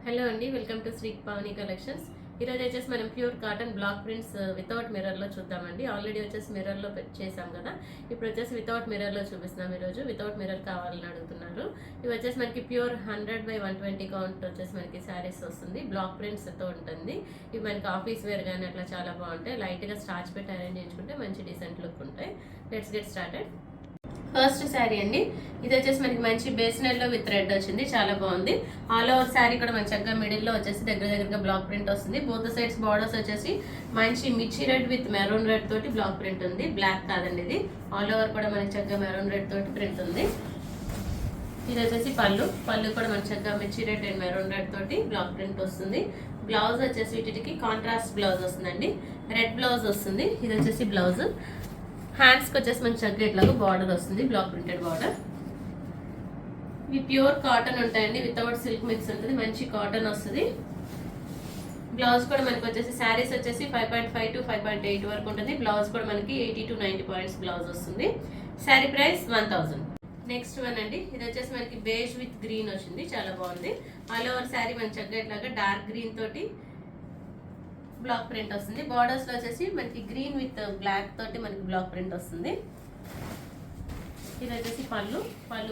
Hello అండి, welcome to Shri Pavani collections. ఈరోజు వచ్చేసి మనం pure cotton block prints without మిర్రర్లో చూద్దామండి. ఆల్రెడీ వచ్చేసి మిర్రర్లో చేసాం కదా, ఇప్పుడు వచ్చేసి వితౌట్ మిర్రర్లో చూపిస్తున్నాం. ఈరోజు వితౌట్ మిర్రర్ కావాలని అడుగుతున్నారు. ఇవి వచ్చేసి మనకి ప్యూర్ 100/120 కౌంట్ వచ్చేసి మనకి శారీస్ వస్తుంది. బ్లాక్ ప్రింట్స్తో ఉంటుంది. ఇవి మనకి ఆఫీస్ వేర్ కానీ అట్లా చాలా బాగుంటాయి. లైట్గా స్టార్చ్ పెట్టి అరేంజ్ చేయించుకుంటే మంచి డీసెంట్ లుక్ ఉంటాయి. Let's get started. First sari అండి, ఇది వచ్చేసి మనకి మంచి బేస్నెల్లో విత్ రెడ్ వచ్చింది, చాలా బాగుంది. ఆల్ ఓవర్ శారీ కూడా మన చక్కగా మిడిల్లో వచ్చేసి దగ్గరగా బ్లాక్ ప్రింట్ వస్తుంది. బోత్ సైడ్స్ బార్డర్స్ వచ్చేసి మంచి మిర్చి రెడ్ విత్ మెరూన్ రెడ్ తోటి బ్లాక్ ప్రింట్ ఉంది. బ్లాక్ కాదండి ఇది, ఆల్ ఓవర్ కూడా మనకి చక్కగా మెరూన్ రెడ్ తోటి ప్రింట్ ఉంది. ఇది వచ్చేసి పళ్ళు కూడా మన చక్కగా మిర్చి రెడ్ అండ్ మెరూన్ రెడ్ తోటి బ్లాక్ ప్రింట్ వస్తుంది. బ్లౌజ్ వచ్చేసి వీటికి కాంట్రాస్ట్ బ్లౌజ్ వస్తుందండి, రెడ్ బ్లౌజ్ వస్తుంది. ఇది వచ్చేసి బ్లౌజ్. హ్యాండ్స్కి వచ్చేసి మనకి చక్కగా ఇట్లాగా బార్డర్ వస్తుంది, బ్లాక్ ప్రింటెడ్ బార్డర్. ఇవి ప్యూర్ కాటన్ ఉంటాయండి, వితౌట్ సిల్క్ మిక్స్ ఉంటుంది. మంచి కాటన్ వస్తుంది. బ్లౌజ్ కూడా మనకి వచ్చేసి శారీస్ వచ్చేసి 5.5 to 5.8 వరకు ఉంటుంది. బ్లౌజ్ కూడా మనకి 80 to 90 పాయింట్స్ బ్లౌజ్ వస్తుంది. శారీ ప్రైస్ 1000. నెక్స్ట్ వన్ అండి, ఇది వచ్చేసి మనకి బేజ్ విత్ గ్రీన్ వచ్చింది, చాలా బాగుంది. ఆల్ ఓవర్ శారీ మనకి చక్కగా ఇట్లాగా డార్క్ గ్రీన్ తోటి బ్లాక్ ప్రింట్ వస్తుంది. బార్డర్స్ లో వచ్చేసి మనకి గ్రీన్ విత్ బ్లాక్ తోటి మనకి బ్లాక్ ప్రింట్ వస్తుంది. ఇది వచ్చేసి పళ్ళు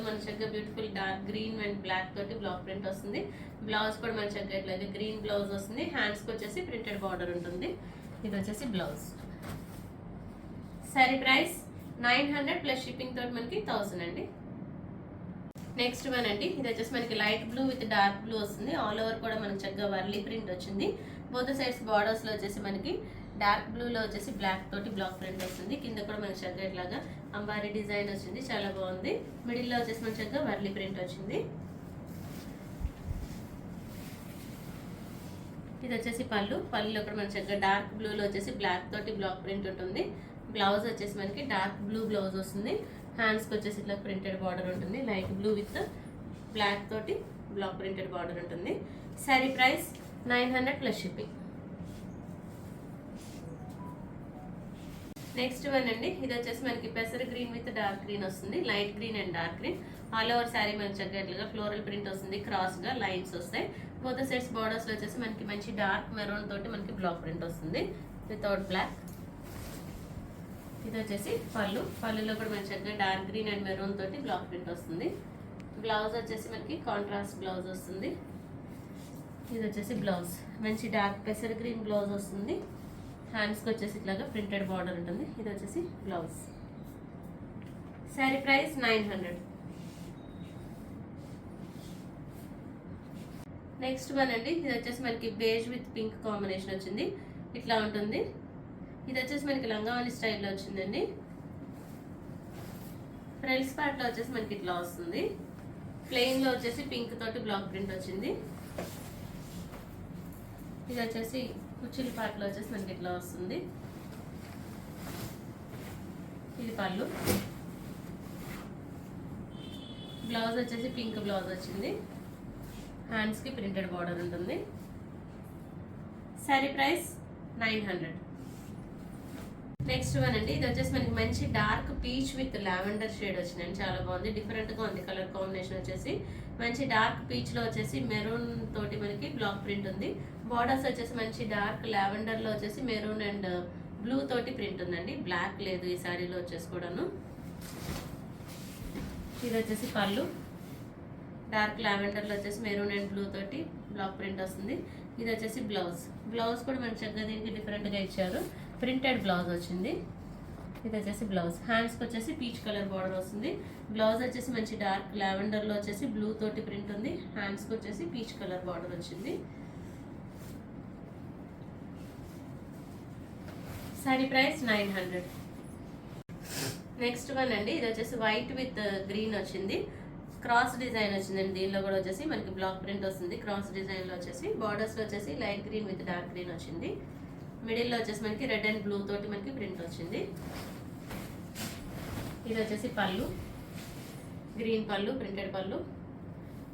మన చక్కగా beautiful dark green and black తోటి బ్లాక్ ప్రింట్ వస్తుంది. బ్లౌజ్ కూడా మన చక్కగా ఇట్లా గ్రీన్ బ్లౌజ్ వస్తుంది. హ్యాండ్స్ కి వచ్చేసి ప్రింటెడ్ బార్డర్ ఉంటుంది. ఇది వచ్చేసి blouse. Sorry price 900 plus shipping తోటి మనకి 1000 అండి. నెక్స్ట్ వన్ అండి, ఇది వచ్చేసి మనకి light blue with dark blue వస్తుంది. ఆల్ ఓవర్ కూడా మనకి చక్కగా వర్లీ ప్రింట్ వచ్చింది. బోత్ సైడ్స్ బార్డర్స్ లో వచ్చేసి మనకి డార్క్ బ్లూ లో వచ్చేసి బ్లాక్ తోటి బ్లాక్ ప్రింట్ వస్తుంది. కింద కూడా మనకి చక్కగా ఇట్లాగా అంబారీ డిజైన్ వచ్చింది, చాలా బాగుంది. మిడిల్ లో వచ్చేసి మనకి చక్కగా వర్లీ ప్రింట్ వచ్చింది. ఇది వచ్చేసి పళ్ళులో కూడా మనకి చక్కగా డార్క్ బ్లూ లో వచ్చేసి బ్లాక్ తోటి బ్లాక్ ప్రింట్ ఉంటుంది. బ్లౌజ్ వచ్చేసి మనకి డార్క్ బ్లూ బ్లౌజ్ వస్తుంది. హ్యాండ్స్కి వచ్చేసి ఇట్లా ప్రింటెడ్ బార్డర్ ఉంటుంది. లైట్ బ్లూ విత్ బ్లాక్ తోటి బ్లాక్ ప్రింటెడ్ బార్డర్ ఉంటుంది. Sari price 900 plus shipping. Next one అండి, ఇది వచ్చేసి మనకి పెసర్ గ్రీన్ విత్ డార్క్ గ్రీన్ వస్తుంది. Light green and dark green. All over sari మనకి చక్కగా ఫ్లోరల్ ప్రింట్ వస్తుంది, క్రాస్ గా లైన్స్ వస్తాయి. బోత్ సైడ్స్ బార్డర్స్ లో వచ్చేసి మనకి మంచి డార్క్ మెరూన్ తోటి మనకి బ్లాక్ ప్రింట్ వస్తుంది వితౌట్ బ్లాక్. ఇది వచ్చేసి పళ్ళులో కూడా మనకి చక్కగా డార్క్ గ్రీన్ అండ్ మెరూన్ తోటి బ్లాక్ ప్రింట్ వస్తుంది. బ్లౌజ్ వచ్చేసి మనకి కాంట్రాస్ట్ బ్లౌజ్ వస్తుంది. ఇది వచ్చేసి బ్లౌజ్, మంచి డార్క్ పెసర్ గ్రీన్ బ్లౌజ్ వస్తుంది. హ్యాండ్స్కి వచ్చేసి ఇట్లాగా ప్రింటెడ్ బార్డర్ ఉంటుంది. ఇది వచ్చేసి blouse. Sari price 900. Next one అండి, ఇది వచ్చేసి మనకి బేజ్ విత్ పింక్ కాంబినేషన్ వచ్చింది, ఇట్లా ఉంటుంది. ఇది వచ్చేసి మనకి లంగావని స్టైల్లో వచ్చిందండి. ఫ్రెల్స్ పార్ట్ లో వచ్చేసి మనకి ఇట్లా వస్తుంది. ప్లెయిన్ లో వచ్చేసి పింక్ తోటి బ్లాక్ ప్రింట్ వచ్చింది. ఇది వచ్చేసి కుచ్చిలి పార్ట్ లో వచ్చేసి మనకి ఇట్లా వస్తుంది. ఇది పళ్ళు. బ్లౌజ్ వచ్చేసి పింక్ బ్లౌజ్ వచ్చింది. హ్యాండ్స్ కి ప్రింటెడ్ బార్డర్ ఉంటుంది. శారీ ప్రైస్ 900. నెక్స్ట్ వన్ అండి, ఇది వచ్చేసి మనకి మంచి dark peach with lavender shade వచ్చిందండి, చాలా బాగుంది. డిఫరెంట్ గా ఉంది కలర్ కాంబినేషన్ వచ్చేసి. మంచి డార్క్ పీచ్ లో వచ్చేసి మెరూన్ తోటి మనకి బ్లాక్ ప్రింట్ ఉంది. బార్డర్స్ వచ్చేసి మంచి డార్క్ లావెండర్ లో వచ్చేసి మెరూన్ అండ్ బ్లూ తోటి ప్రింట్ ఉందండి, బ్లాక్ లేదు ఈ శారీలో వచ్చేసి కూడాను. ఇది వచ్చేసి పళ్ళు, డార్క్ లావెండర్ లో వచ్చేసి మెరూన్ అండ్ బ్లూ తోటి బ్లాక్ ప్రింట్ వస్తుంది. ఇది వచ్చేసి బ్లౌజ్ కూడా మనకి చక్కగా దీనికి డిఫరెంట్ గా ఇచ్చారు, ప్రింటెడ్ బ్లౌజ్ వచ్చింది. ఇది వచ్చేసి బ్లౌజ్. హ్యాండ్స్కి వచ్చేసి పీచ్ కలర్ బార్డర్ వస్తుంది. బ్లౌజ్ వచ్చేసి మంచి డార్క్ లావెండర్ లో వచ్చేసి బ్లూ తోటి ప్రింట్ ఉంది. హ్యాండ్స్కి వచ్చేసి పీచ్ కలర్ బార్డర్ వచ్చింది. Sorry price 900. నెక్స్ట్ వన్ అండి, ఇది వచ్చేసి వైట్ విత్ గ్రీన్ వచ్చింది, క్రాస్ డిజైన్ వచ్చిందండి. దీనిలో కూడా వచ్చేసి మనకి బ్లాక్ ప్రింట్ వస్తుంది. క్రాస్ డిజైన్ లో వచ్చేసి బార్డర్స్ లో వచ్చేసి light green with dark green వచ్చింది. మిడిల్ లో వచ్చేసి మనకి రెడ్ అండ్ బ్లూ తోటి మనకి ప్రింట్ వచ్చింది. ఇది వచ్చేసి గ్రీన్ పళ్ళు, ప్రింటెడ్ పళ్ళు.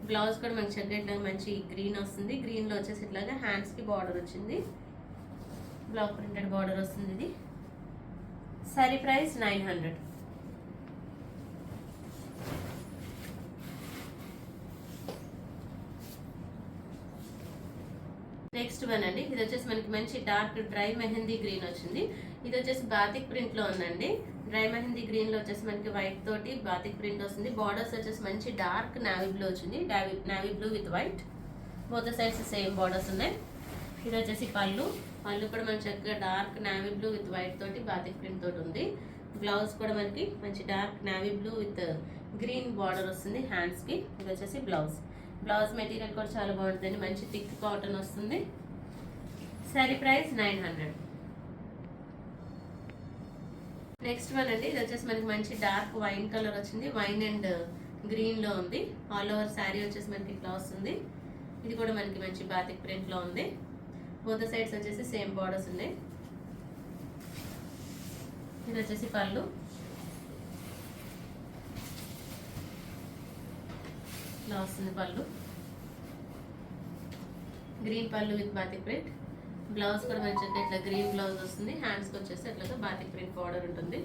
బ్లౌజ్ కూడా మనకి చక్కగా మంచి గ్రీన్ వస్తుంది. గ్రీన్ లో వచ్చేసి ఇట్లాగా హ్యాండ్స్ కి బార్డర్ వచ్చింది, బ్లాక్ ప్రింటెడ్ బార్డర్ వస్తుంది. ఇది సారీ ప్రైస్ 900. నెక్స్ట్ వన్ అండి, ఇది వచ్చేసి మనకి మంచి డార్క్ డ్రై మెహందీ గ్రీన్ వచ్చింది. ఇది వచ్చేసి బాతిక్ ప్రింట్ లో ఉందండి. డ్రై మెహందీ గ్రీన్ లో వచ్చేసి మనకి వైట్ తోటి బాతిక్ ప్రింట్ వస్తుంది. బార్డర్స్ వచ్చేసి మంచి డార్క్ నావీ బ్లూ వచ్చింది. Navy blue with white, both sides same borders ఉన్నాయి. ఇది వచ్చేసి పళ్ళు కూడా మనకి చక్కగా dark navy blue with white తోటి బాతిక్ ప్రింట్ తోటి ఉంది. బ్లౌజ్ కూడా మనకి మంచి dark navy blue with green border వస్తుంది హ్యాండ్స్ కి. ఇది వచ్చేసి బ్లౌజ్ మెటీరియల్ కూడా చాలా బాగుంటుంది, మంచి థిక్ కాటన్ వస్తుంది. శారీ ప్రైస్ 900. నెక్స్ట్ వన్ అండి, ఇది వచ్చేసి మనకి మంచి డార్క్ వైన్ కలర్ వచ్చింది. వైన్ అండ్ గ్రీన్ లో ఉంది. ఆల్ ఓవర్ శారీ వచ్చేసి మనకి ఇట్లా వస్తుంది. ఇది కూడా మనకి మంచి బాతిక్ ప్రింట్ లో ఉంది. బోత్ సైడ్స్ వచ్చేసి సేమ్ బార్డర్స్ ఉన్నాయి. ఇది వచ్చేసి పళ్ళు, ఇలా వస్తుంది పళ్ళు. గ్రీన్ పళ్ళు విత్ బాతిక్ ప్రింట్. బ్లౌజ్ కూడా మంచిగా ఇట్లా గ్రీన్ బ్లౌజ్ వస్తుంది. హ్యాండ్స్కి వచ్చేసి అట్లా బాతిక్ ప్రింట్ బార్డర్ ఉంటుంది.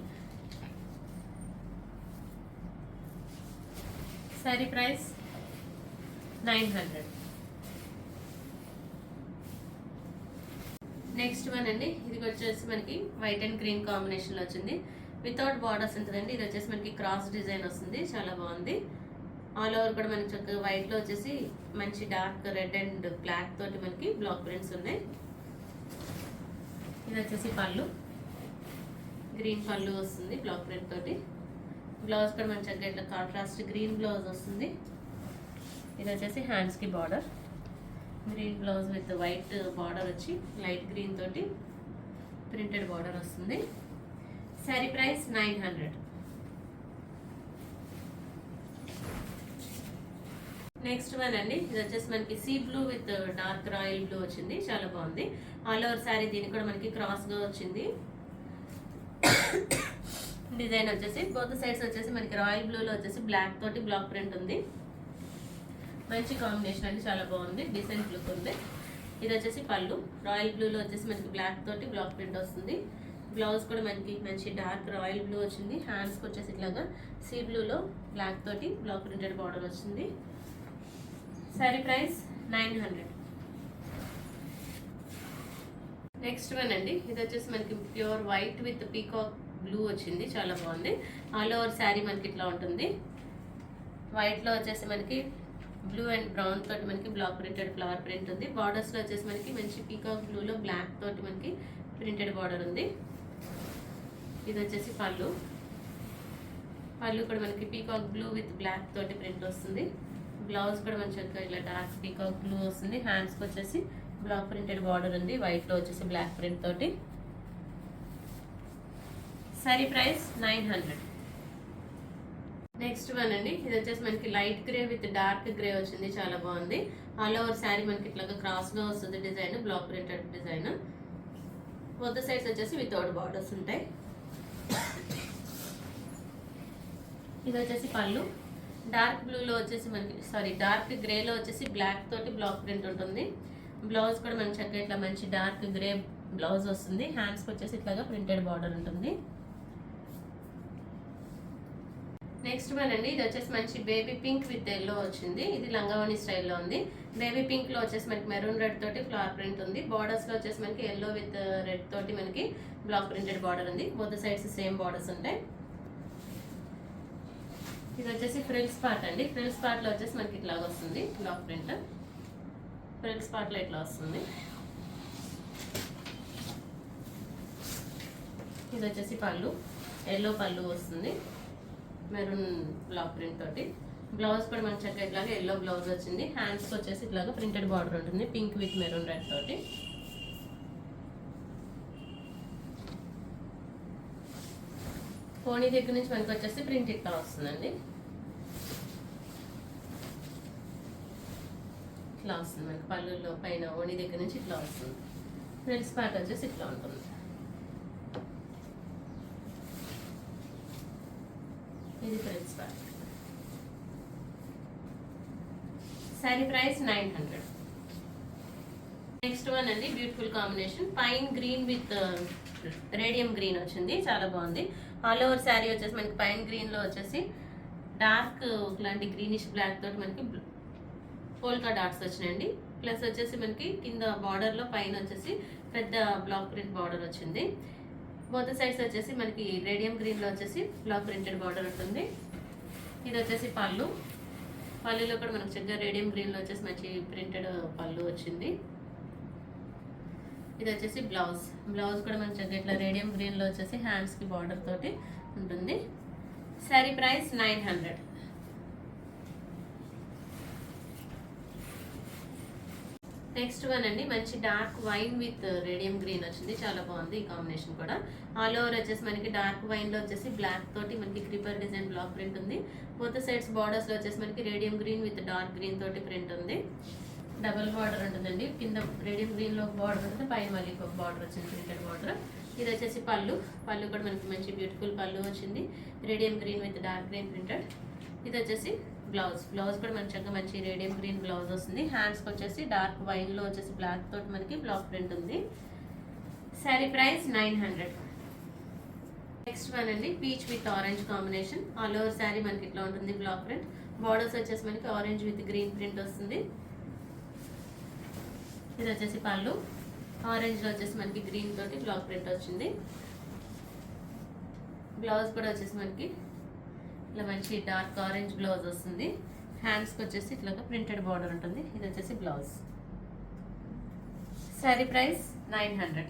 శారీ ప్రైస్ 900. నెక్స్ట్ వన్ అండి, ఇది వచ్చేసి మనకి వైట్ అండ్ గ్రీన్ కాంబినేషన్ లో వచ్చింది. వితౌట్ బార్డర్స్ ఉంటుందండి. ఇది వచ్చేసి మనకి క్రాస్ డిజైన్ వస్తుంది, చాలా బాగుంది. ఆల్ ఓవర్ కూడా మనకి చక్కగా వైట్ లో వచ్చేసి మంచి డార్క్ రెడ్ అండ్ బ్లాక్ తోటి మనకి బ్లాక్ ప్రింట్స్ ఉన్నాయి. ఇది వచ్చేసి పళ్ళు, గ్రీన్ పళ్ళు వస్తుంది బ్లాక్ ప్రింట్ తోటి. బ్లౌజ్ కూడా మనకి చక్కగా ఇట్లా కాంట్రాస్ట్ గ్రీన్ బ్లౌజ్ వస్తుంది. ఇది వచ్చేసి హ్యాండ్స్ కి border, green blouse with white border వచ్చి లైట్ గ్రీన్ తోటి ప్రింటెడ్ బార్డర్ వస్తుంది. శారీ ప్రైస్ 900. నెక్స్ట్ వన్ అండి, ఇది వచ్చేసి మనకి sea blue with dark royal blue వచ్చింది, చాలా బాగుంది. ఆల్ ఓవర్ శారీ దీనికి కూడా మనకి క్రాస్ గా వచ్చింది. డిజైన్ వచ్చేసి బోత్ సైడ్స్ వచ్చేసి మనకి రాయల్ బ్లూ లో వచ్చేసి బ్లాక్ తోటి బ్లాక్ ప్రింట్ ఉంది. మంచి కాంబినేషన్ అండి, చాలా బాగుంది, డీసెంట్ లుక్ ఉంది. ఇది వచ్చేసి పళ్ళు, రాయల్ బ్లూలో వచ్చేసి మనకి బ్లాక్ తోటి బ్లాక్ ప్రింట్ వస్తుంది. బ్లౌజ్ కూడా మనకి మంచి డార్క్ రాయల్ బ్లూ వచ్చింది. హ్యాండ్స్కి వచ్చేసి ఇట్లాగా సీ బ్లూలో బ్లాక్ తోటి బ్లాక్ ప్రింటెడ్ బార్డర్ వచ్చింది. శారీ ప్రైస్ 900. నెక్స్ట్ వన్ అండి, ఇది వచ్చేసి మనకి pure white with peacock blue వచ్చింది, చాలా బాగుంది. ఆల్ ఓవర్ శారీ మనకి ఇట్లా ఉంటుంది. వైట్లో వచ్చేసి మనకి బ్లూ అండ్ బ్రౌన్ తోటి మనకి బ్లాక్ ప్రింటెడ్ ఫ్లవర్ ప్రింట్ ఉంది. బార్డర్స్ లో వచ్చేసి మనకి మంచి పీకాక్ బ్లూలో బ్లాక్ తోటి మనకి ప్రింటెడ్ బార్డర్ ఉంది. ఇది వచ్చేసి పళ్ళు కూడా మనకి పీకాక్ బ్లూ విత్ బ్లాక్ తోటి ప్రింట్ వస్తుంది. బ్లౌజ్ కూడా మంచిగా ఇలా డార్క్ పీకాక్ బ్లూ వస్తుంది. హ్యాండ్స్కి వచ్చేసి బ్లాక్ ప్రింటెడ్ బార్డర్ ఉంది, వైట్ లో వచ్చేసి బ్లాక్ ప్రింట్ తోటి. Sorry price 900. నెక్స్ట్ వన్ అండి, ఇది వచ్చేసి మనకి light grey with dark grey వచ్చింది, చాలా బాగుంది. ఆల్ ఓవర్ శారీ మనకి ఇట్లా క్రాస్ గా వస్తుంది design, block printed design. Both sides వచ్చేసి వితౌట్ బార్డర్స్ ఉంటాయి. ఇది వచ్చేసి పళ్ళు, డార్క్ బ్లూలో వచ్చేసి మనకి డార్క్ గ్రేలో వచ్చేసి బ్లాక్ తోటి బ్లాక్ ప్రింట్ ఉంటుంది. బ్లౌజ్ కూడా మనకి చక్కగా ఇట్లా మంచి డార్క్ గ్రే బ్లౌజ్ వస్తుంది. హ్యాండ్స్కి వచ్చేసి ఇట్లాగా ప్రింటెడ్ బార్డర్ ఉంటుంది. నెక్స్ట్ వన్ అండి, ఇది వచ్చేసి మంచి బేబీ పింక్ విత్ ఎల్లో వచ్చింది. ఇది లంగావణి స్టైల్లో ఉంది. బేబీ పింక్ లో వచ్చేసి మనకి మెరూన్ రెడ్ తోటి ఫ్లవర్ ప్రింట్ ఉంది. బార్డర్స్ లో వచ్చేసి మనకి ఎల్లో విత్ రెడ్ తోటి మనకి బ్లాక్ ప్రింటెడ్ బార్డర్ ఉంది. బోత్ సైడ్స్ సేమ్ బార్డర్స్ ఉంటాయి. ఇది వచ్చేసి ఫ్రిల్స్ పార్ట్ అండి. ఫ్రిల్స్ పార్ట్ లో వచ్చేసి మనకి ఇట్లా వస్తుంది బ్లాక్ ప్రింట్. ఫ్రిల్స్ పార్ట్ లో ఇట్లా వస్తుంది. ఇది వచ్చేసి పళ్ళు, ఎల్లో పళ్ళు వస్తుంది మెరూన్ బ్లాక్ ప్రింట్ తోటి. బ్లౌజ్ కూడా మనకి చక్కగా ఇట్లాగా ఎల్లో బ్లౌజ్ వచ్చింది. హ్యాండ్స్కి వచ్చేసి ఇట్లాగా ప్రింటెడ్ బార్డర్ ఉంటుంది పింక్ విత్ మెరూన్ రెడ్ తోటి. కోణి దగ్గర నుంచి మనకి వచ్చేసి ప్రింట్ ఇట్లా వస్తుందండి, ఇట్లా వస్తుంది మనకి పళ్ళులో పైన ఓణి దగ్గర నుంచి ఇట్లా వస్తుంది. ఫ్రిల్స్ పార్ట్ వచ్చేసి ఇట్లా ఉంటుంది. ఇది frills part. Sari price 900. Next one అండి, beautiful combination pine green with radium green వచ్చింది, చాలా బాగుంది. ఆల్ ఓవర్ శారీ వచ్చేసి మనకి పైన్ గ్రీన్ లో వచ్చేసి డార్క్ ఇలాంటి గ్రీనిష్ బ్లాక్ తోటి మనకి పోల్కా డాట్స్ వచ్చినాయండి. ప్లస్ వచ్చేసి మనకి కింద బార్డర్లో పైన వచ్చేసి పెద్ద బ్లాక్ ప్రింట్ బార్డర్ వచ్చింది. బోత్ సైడ్స్ వచ్చేసి మనకి రేడియం గ్రీన్లో వచ్చేసి బ్లాక్ ప్రింటెడ్ బార్డర్ ఉంటుంది. ఇది వచ్చేసి పళ్ళులో కూడా మనకు చక్కగా రేడియం గ్రీన్లో వచ్చేసి మంచి ప్రింటెడ్ పళ్ళు వచ్చింది. ఇది వచ్చేసి బ్లౌజ్ కూడా మనకి చక్కగా ఇట్లా రేడియం గ్రీన్లో వచ్చేసి హ్యాండ్స్కి బార్డర్ తోటి ఉంటుంది. శారీ ప్రైస్ 900. నెక్స్ట్ వన్ అండి, మంచి dark wine with radium green వచ్చింది. చాలా బాగుంది ఈ కాంబినేషన్ కూడా. ఆల్ ఓవర్ వచ్చేసి మనకి డార్క్ వైన్ లో వచ్చేసి బ్లాక్ తోటి మనకి క్రీపర్ డిజైన్ బ్లాక్ ప్రింట్ ఉంది. బోత్ సైడ్స్ బార్డర్స్ లో వచ్చేసి మనకి radium green with dark green తోటి ప్రింట్ ఉంది. డబుల్ బార్డర్ ఉంటుందండి, కింద రేడియం గ్రీన్ లో బార్డర్ ఉంటుంది, పైన మళ్ళీ ఒక బార్డర్ వచ్చింది ప్రింటెడ్ బార్డర్. ఇది వచ్చేసి పళ్ళు కూడా మనకి మంచి బ్యూటిఫుల్ పళ్ళు వచ్చింది, radium green with dark green printed. ఇది వచ్చేసి బ్లౌజ్ కూడా మంచిగా మంచి రేడియం గ్రీన్ బ్లౌజ్ వస్తుంది. హ్యాండ్స్కి వచ్చేసి డార్క్ వైన్లో వచ్చేసి బ్లాక్ తోటి మనకి బ్లాక్ ప్రింట్ ఉంది. శారీ ప్రైస్ 900. నెక్స్ట్ వన్ అండి, peach with orange combination. All over sari మనకి ఇట్లా ఉంటుంది బ్లాక్ ప్రింట్. బార్డర్స్ వచ్చేసి మనకి ఆరెంజ్ విత్ గ్రీన్ ప్రింట్ వస్తుంది. ఇది వచ్చేసి పళ్ళు, ఆరెంజ్లో వచ్చేసి మనకి గ్రీన్ తోటి బ్లాక్ ప్రింట్ వచ్చింది. బ్లౌజ్ కూడా వచ్చేసి మనకి ఇట్లా మంచి డార్క్ ఆరెంజ్ బ్లౌజ్ వస్తుంది. హ్యాండ్స్కి వచ్చేసి ఇట్లా ప్రింటెడ్ బార్డర్ ఉంటుంది. ఇది వచ్చేసి blouse. Sari price 900.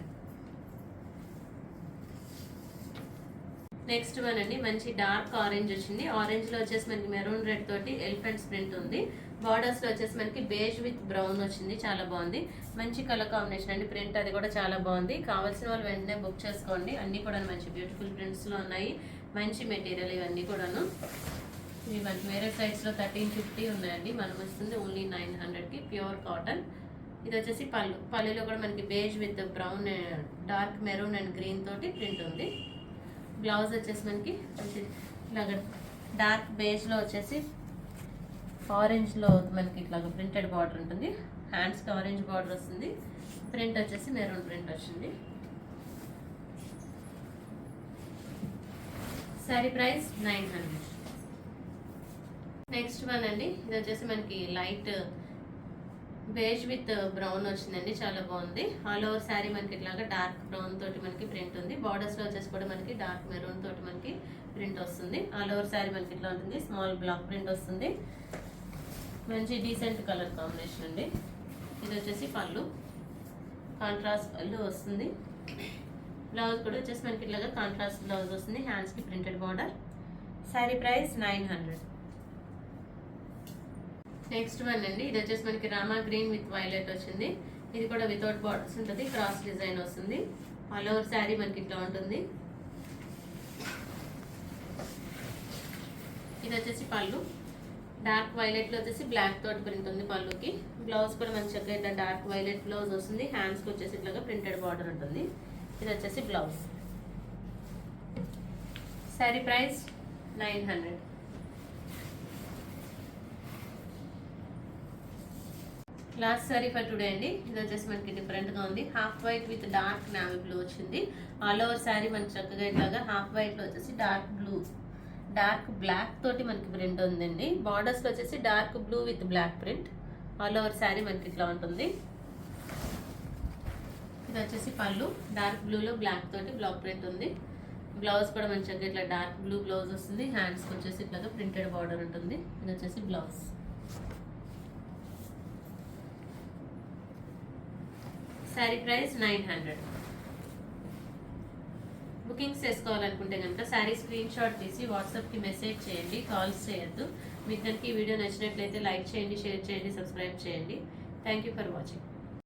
Next one అండి, మంచి డార్క్ ఆరెంజ్ వచ్చింది. ఆరెంజ్లో వచ్చేసి మనకి మెరూన్ రెడ్ తోటి ఎలిఫెంట్స్ ప్రింట్ ఉంది. బార్డర్స్లో వచ్చేసి మనకి బేజ్ విత్ బ్రౌన్ వచ్చింది. చాలా బాగుంది, మంచి కలర్ కాంబినేషన్ అండి. ప్రింట్ అది కూడా చాలా బాగుంది. కావాల్సిన వాళ్ళు వెంటనే బుక్ చేసుకోండి. అన్నీ కూడా మంచి బ్యూటిఫుల్ ప్రింట్స్లో ఉన్నాయి. మంచి మెటీరియల్ ఇవన్నీ కూడాను. ఇవి మనకి వేరే సైడ్స్లో 1350 ఉన్నాయండి, మనం వస్తుంది ఓన్లీ 900కి. Pure cotton. ఇది వచ్చేసి పళ్ళులో కూడా మనకి beige with brown, dark maroon and green తోటి ప్రింట్ ఉంది. బ్లౌజ్ వచ్చేసి మనకి ఇలాగ డార్క్ బేజ్లో వచ్చేసి ఆరెంజ్లో మనకి ఇట్లాగ ప్రింటెడ్ బార్డర్ ఉంటుంది. హ్యాండ్స్కి ఆరెంజ్ బార్డర్ వస్తుంది. ప్రింట్ వచ్చేసి మెరూన్ ప్రింట్ వచ్చింది. శారీ ప్రైస్ 900. నెక్స్ట్ వన్ అండి, ఇది వచ్చేసి మనకి లైట్ బేజ్ విత్ బ్రౌన్ వచ్చిందండి. చాలా బాగుంది. ఆల్ ఓవర్ శారీ మనకి ఇట్లాగా డార్క్ బ్రౌన్ తోటి మనకి ప్రింట్ ఉంది. బార్డర్స్లో వచ్చేసి కూడా మనకి డార్క్ మెరూన్ తోటి మనకి ప్రింట్ వస్తుంది. ఆల్ ఓవర్ శారీ మనకి ఇట్లా ఉంటుంది. స్మాల్ బ్లాక్ ప్రింట్ వస్తుంది. మంచి డీసెంట్ కలర్ కాంబినేషన్ అండి. ఇది వచ్చేసి పళ్ళు, కాంట్రాస్ట్ పళ్ళు వస్తుంది. బ్లౌజ్ కూడా వచ్చేసి మనకి ఇట్లాగా కాంట్రాస్ట్ బ్లౌజ్ వస్తుంది. హ్యాండ్స్కి printed border. Sari price 900. Next one అండి, ఇది వచ్చేసి మనకి రామా గ్రీన్ విత్ వైలెట్ వచ్చింది. ఇది కూడా వితౌట్ బార్డర్స్ ఉంటుంది, క్రాస్ డిజైన్ వస్తుంది. ఆల్ ఓవర్ శారీ మనకి ఇట్లా ఉంటుంది. ఇది వచ్చేసి పళ్ళు, డార్క్ వైలెట్లో వచ్చేసి బ్లాక్ తోటి ప్రింట్ ఉంది పళ్ళుకి. బ్లౌజ్ కూడా మంచిగా ఇట్లా డార్క్ వైలెట్ బ్లౌజ్ వస్తుంది. హ్యాండ్స్కి వచ్చేసి ఇట్లాగా ప్రింటెడ్ బార్డర్ ఉంటుంది. ఇది వచ్చేసి blouse. Sari price 900. Last sorry for today అండి. ఇది వచ్చేసి మనకి డిఫరెంట్గా ఉంది. Half white with dark navy blue వచ్చింది. ఆల్ ఓవర్ శారీ మనకి చక్కగా ఇట్లాగా హాఫ్ వైట్లో వచ్చేసి డార్క్ బ్లాక్ తోటి మనకి ప్రింట్ ఉందండి. బార్డర్స్లో వచ్చేసి dark blue with black print. All over sari మనకి ఇట్లా ఉంటుంది. ఇది వచ్చేసి పళ్ళు, డార్క్ బ్లూలో బ్లాక్ తోటి బ్లాక్ ప్రింట్ ఉంది. బ్లౌజ్ కూడా మంచిగా ఇట్లా డార్క్ బ్లూ బ్లౌజ్ వస్తుంది. హ్యాండ్స్కి వచ్చేసి ఇట్లాగా ప్రింటెడ్ బార్డర్ ఉంటుంది. ఇది వచ్చేసి బ్లౌజ్. శారీ ప్రైస్ 900. బుకింగ్స్ చేసుకోవాలనుకుంటే కనుక శారీ స్క్రీన్ షాట్ తీసి వాట్సాప్కి మెసేజ్ చేయండి, కాల్స్ చేయొద్దు. మీకు కనుక ఈ వీడియో నచ్చినట్లయితే లైక్ చేయండి, షేర్ చేయండి, సబ్స్క్రైబ్ చేయండి. Thank you for watching.